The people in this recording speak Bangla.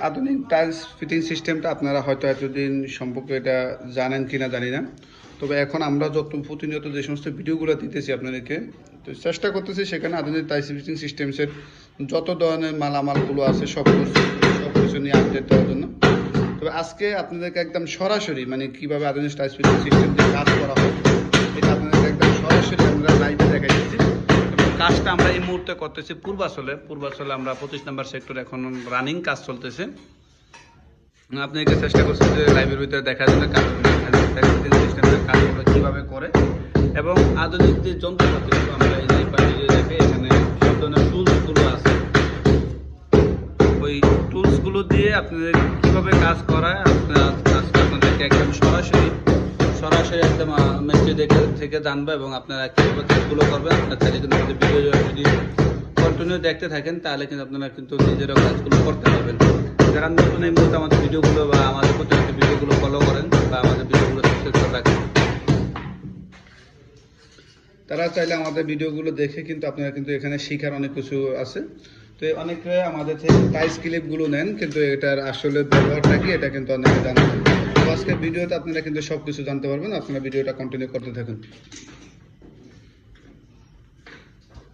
আধুনিক টাইলস ফিটিং সিস্টেমটা আপনারা হয়তো এতদিন সম্পর্কে এটা জানেন কিনা জানি না, তবে এখন আমরা প্রতিনিয়ত যে সমস্ত ভিডিওগুলো দিতেছি আপনাদেরকে, তো চেষ্টা করতেছি সেখানে আধুনিক টাইলস ফিটিং সিস্টেমসের যত ধরনের মালামালগুলো আছে সব কিছু নিয়ে আপডেট দেওয়ার জন্য। তবে আজকে আপনাদেরকে একদম সরাসরি মানে কীভাবে আধুনিক টাইলস ফিটিং সিস্টেম দিয়ে কাজ করা হয় এটা আপনাদেরকে একদম সরাসরি আমরা লাইভে দেখাই দিচ্ছি। কাজটা আমরা এই মুহূর্তে করতেছি পূর্বাচলে আমরা 25 নম্বর সেক্টর এখন রানিং কাজ চলতেছে। আপনাকে চেষ্টা করছি যে লাইভের ভিতরে দেখার জন্য সিস্টেমের কাজগুলো কীভাবে করে এবং আধুনিক যে যন্ত্রপাতিগুলো আমরা এই যে দেখে এখানে সব ধরনের টুলসগুলো আছে, ওই টুলসগুলো দিয়ে আপনাদের কীভাবে কাজ করায় আপনাদেরকে একদম সরাসরি একদম মেট্রি থেকে জানবো এবং আপনারা কীভাবে কাজগুলো করবেন। আপনার চাইলে কিন্তু ভিডিও যদি কন্টিনিউ দেখতে থাকেন তাহলে কিন্তু আপনারা কিন্তু নিজেরও কাজগুলো করতে পারবেন। যারা নতুন এই মুহূর্তে আমাদের ভিডিওগুলো বা আমাদের প্রত্যেকটি ভিডিওগুলো ফলো করেন বা আমাদের ভিডিওগুলো সাবস্ক্রাইব করে রাখেন, তারা চাইলে আমাদের ভিডিওগুলো দেখে কিন্তু আপনারা কিন্তু এখানে শেখার অনেক কিছু আছে। তো অনেকে আমাদের থেকে টাইলস ক্লিপগুলো নেন কিন্তু এটার আসলে ব্যবহারটা কি এটা কিন্তু অনেকে জানেন। তো আজকের ভিডিওতে আপনারা কিন্তু সব কিছু জানতে পারবেন, আপনারা ভিডিওটা কন্টিনিউ করতে থাকুন।